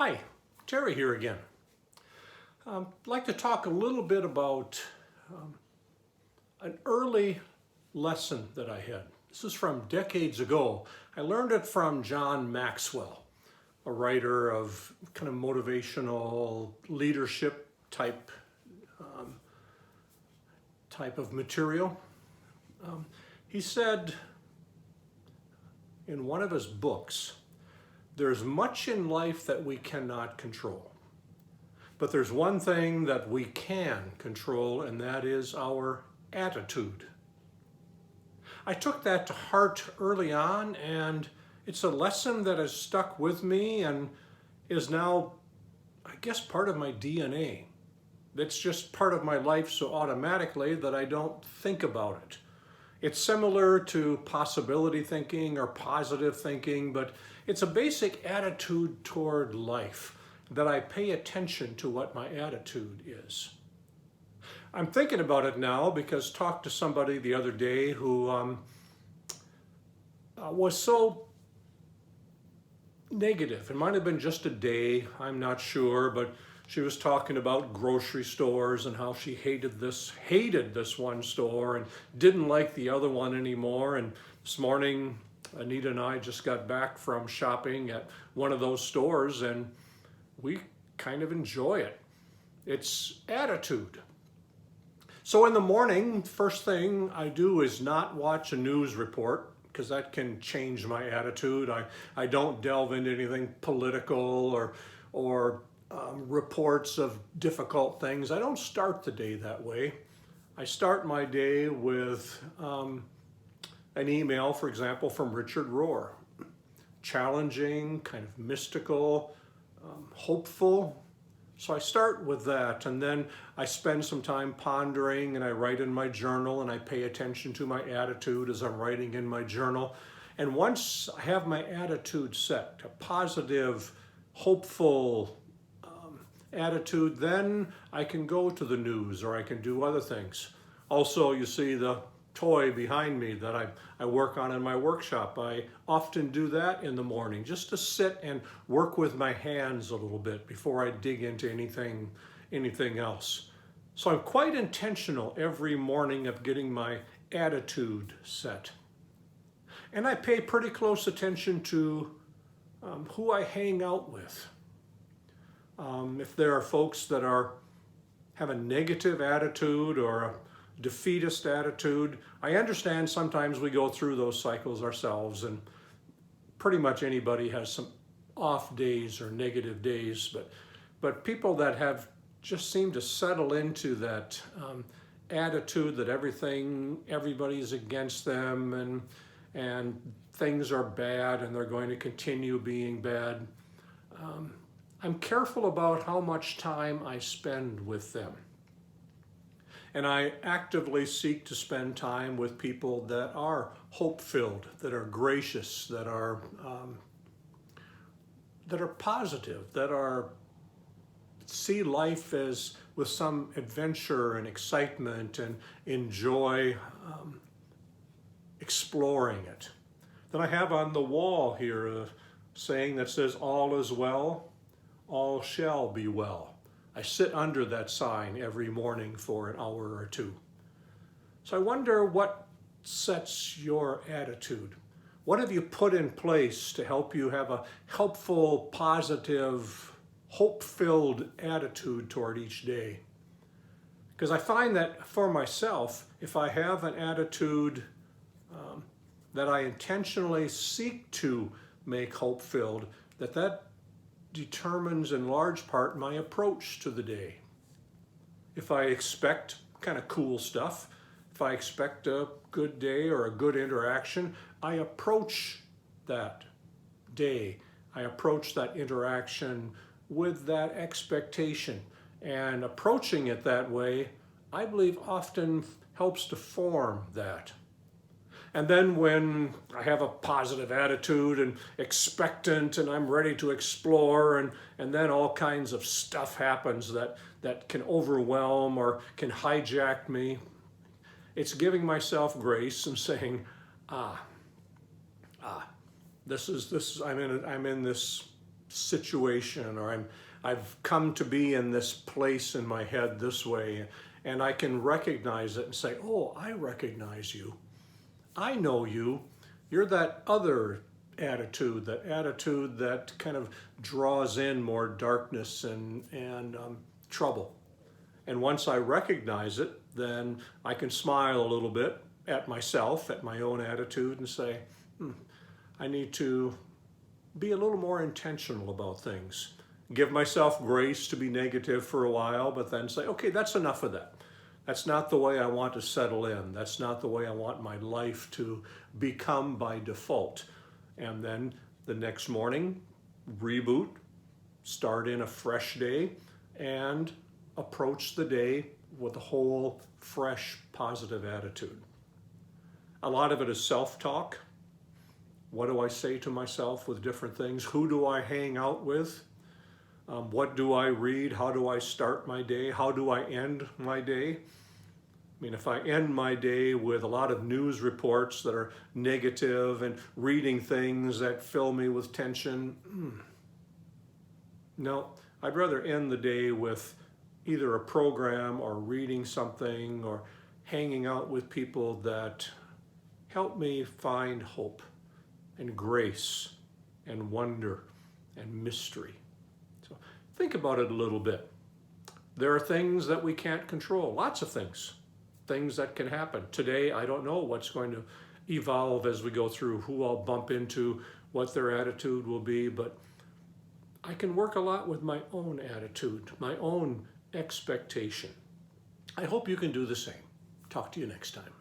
Hi, Terry here again. I'd like to talk a little bit about an early lesson that I had. This is from decades ago. I learned it from John Maxwell, a writer of kind of motivational leadership type of material. He said in one of his books, "There's much in life that we cannot control. But there's one thing that we can control, and that is our attitude." I took that to heart early on, and it's a lesson that has stuck with me and is now, I guess, part of my DNA. It's just part of my life so automatically that I don't think about it. It's similar to possibility thinking or positive thinking, but it's a basic attitude toward life that I pay attention to what my attitude is. I'm thinking about it now because I talked to somebody the other day who was so negative. It might have been just a day, I'm not sure, but she was talking about grocery stores and how she hated this one store and didn't like the other one anymore. And this morning, Anita and I just got back from shopping at one of those stores, and we kind of enjoy it. It's attitude. So in the morning, first thing I do is not watch a news report, because that can change my attitude. I don't delve into anything political or reports of difficult things. I don't start the day that way. I start my day with an email, for example, from Richard Rohr. Challenging, kind of mystical, hopeful. So I start with that, and then I spend some time pondering, and I write in my journal, and I pay attention to my attitude as I'm writing in my journal. And once I have my attitude set, a positive, hopeful attitude, then I can go to the news or I can do other things. Also, you see the toy behind me that I work on in my workshop. I often do that in the morning, just to sit and work with my hands a little bit before I dig into anything else. So I'm quite intentional every morning of getting my attitude set. And I pay pretty close attention to who I hang out with. If there are folks that have a negative attitude or a defeatist attitude, I understand sometimes we go through those cycles ourselves, and pretty much anybody has some off days or negative days, but people that have just seem to settle into that attitude that everybody's against them and things are bad and they're going to continue being bad. I'm careful about how much time I spend with them. And I actively seek to spend time with people that are hope-filled, that are gracious, that are positive, that see life as with some adventure and excitement and enjoy exploring it. Then I have on the wall here a saying that says, "All is well, all shall be well." I sit under that sign every morning for an hour or two. So I wonder what sets your attitude. What have you put in place to help you have a helpful, positive, hope-filled attitude toward each day? Because I find that for myself, if I have an attitude that I intentionally seek to make hope-filled, that determines in large part my approach to the day. If I expect kind of cool stuff, if I expect a good day or a good interaction, I approach that day, I approach that interaction with that expectation. And approaching it that way, I believe, often helps to form that. And then when I have a positive attitude and expectant and I'm ready to explore, and then all kinds of stuff happens that can overwhelm or can hijack me, it's giving myself grace and saying, I'm in this situation, or I've come to be in this place in my head this way, and I can recognize it and say, oh, I recognize you. I know you. You're that other attitude, that kind of draws in more darkness and trouble. And once I recognize it, then I can smile a little bit at myself, at my own attitude, and say, I need to be a little more intentional about things. Give myself grace to be negative for a while, but then say, okay, that's enough of that. That's not the way I want to settle in. That's not the way I want my life to become by default. And then the next morning, reboot, start in a fresh day, and approach the day with a whole, fresh, positive attitude. A lot of it is self-talk. What do I say to myself with different things? Who do I hang out with? What do I read? How do I start my day? How do I end my day? I mean, if I end my day with a lot of news reports that are negative and reading things that fill me with tension, no, I'd rather end the day with either a program or reading something or hanging out with people that help me find hope and grace and wonder and mystery. So think about it a little bit. There are things that we can't control, lots of things that can happen. Today, I don't know what's going to evolve as we go through, who I'll bump into, what their attitude will be, but I can work a lot with my own attitude, my own expectation. I hope you can do the same. Talk to you next time.